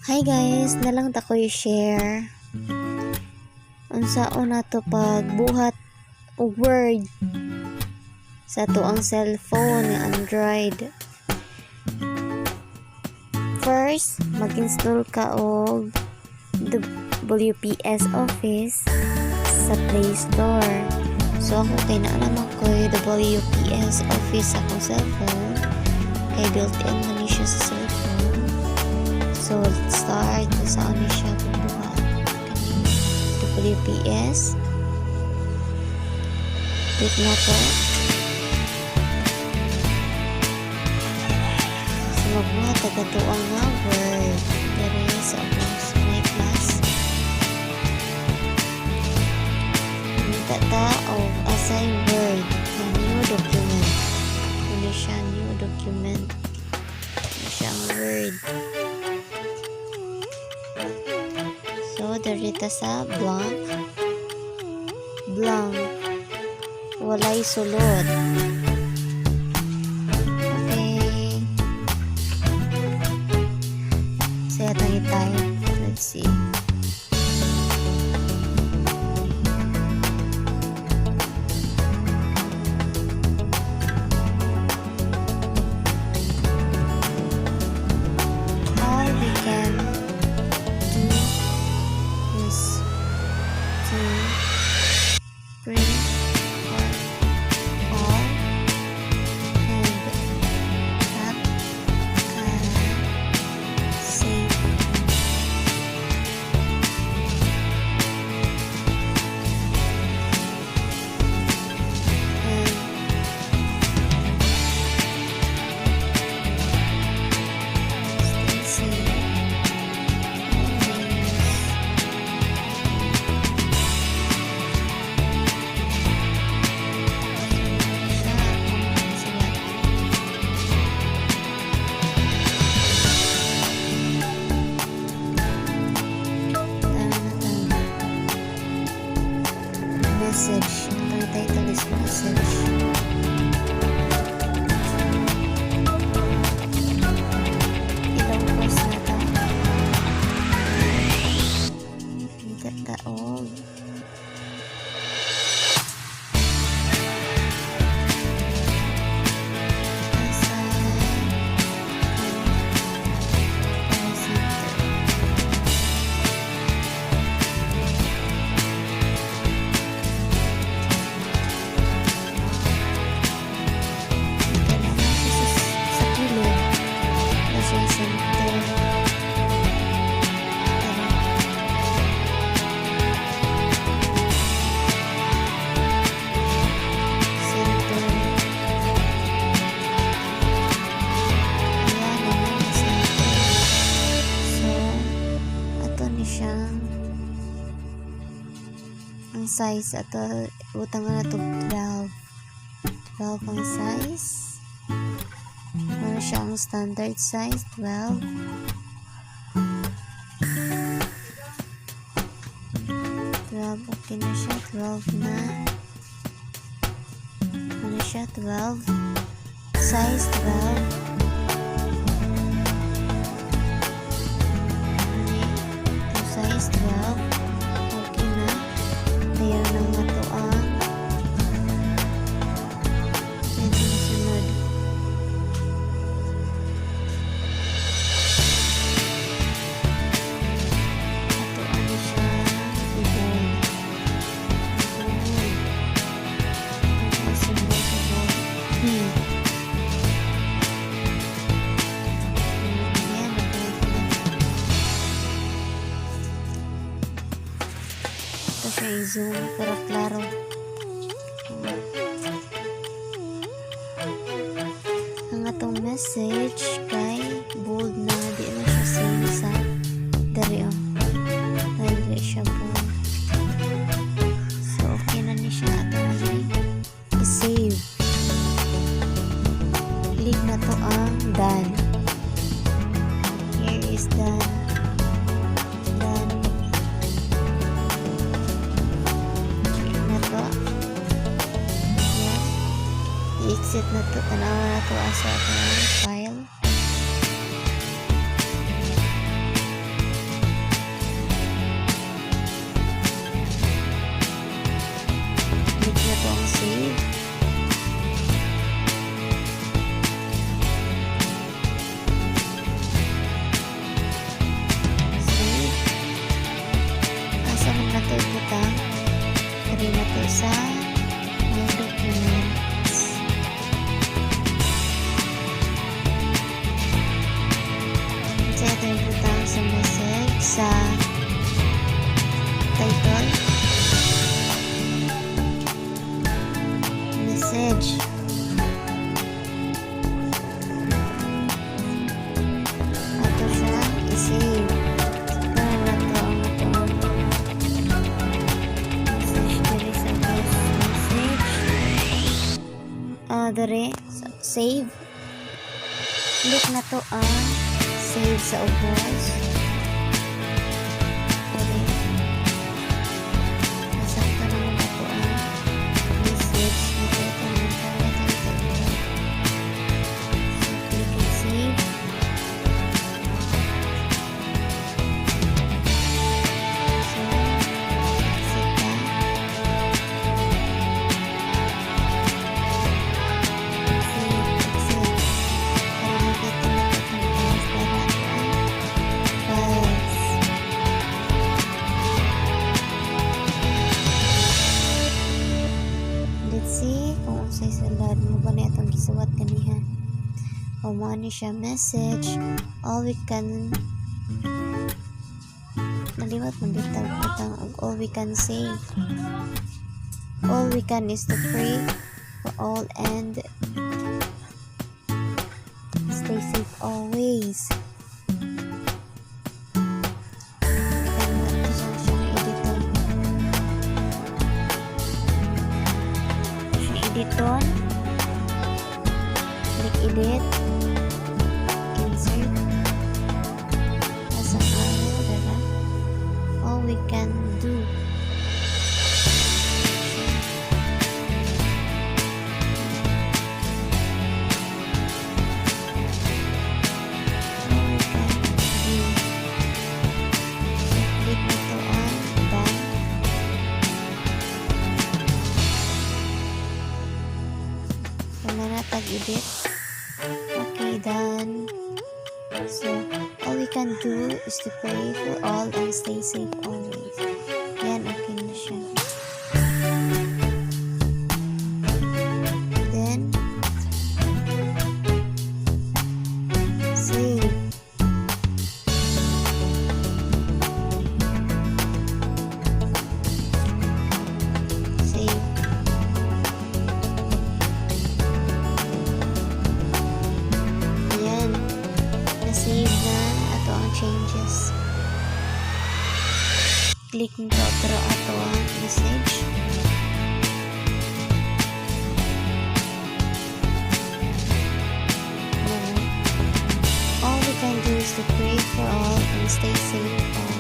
Hi guys, nalang ta ko i-share unsaon nato pagbuhat og word sa tuang cellphone nga Android. First, mag-install ka og WPS Office sa Play Store. So ako kay naalaman ko yung WPS Office sa akong cellphone kay built-in man ni siya sa cellphone. So let's start saan ni siya pagbuhat kani WPS. Click na to. So magbuhat agatuang nga word dere sa my class. Tata of assign word na new document. Ano siya new document? Ano siya ang word? So darita sa blank, walay sulod. Okay. So yatang i-type. Let's see. Print for all and that save. And still save. Message. Ang title is message. Ilang post na ito. Get that all. Ang size ato utang na to 12 ang size. Ano siya ang standard size 12. Okay na siya 12 na. Ano siya 12 size 12. Size 12. Ayan ang matuang. Ito yung sunod. Matuang na siya. Ibon. Ang symbol sa ball. Ayan, ito siya i-zoom pero klaro. Ang atong message kay bold na di na siya same sa dari dali siya bold. So okay na ni siya atong i-save. Click na to ang done. Here is done. I-exit na to, tanawa na to asa atong file. save. Click na to ang save sa ubos. Okay. Nasakta naman na to ang message. Nakita naman tayo. So, click and save. Say salad mo ba na itong gisuwat kaniha o money siya message all we can naliwat mabitag utang all we can say all we can is to pray for all and stay safe always. Editon, click edit, insert, pasang araw, dala, all we can do. Edit. Okay, done. So, all we can do is to pray for all and stay safe always. Yan, okay na siya. Then, save. Save. Save na ato ang changes. Click nito otro ato ang message. All we can do is to pray for all and stay safe.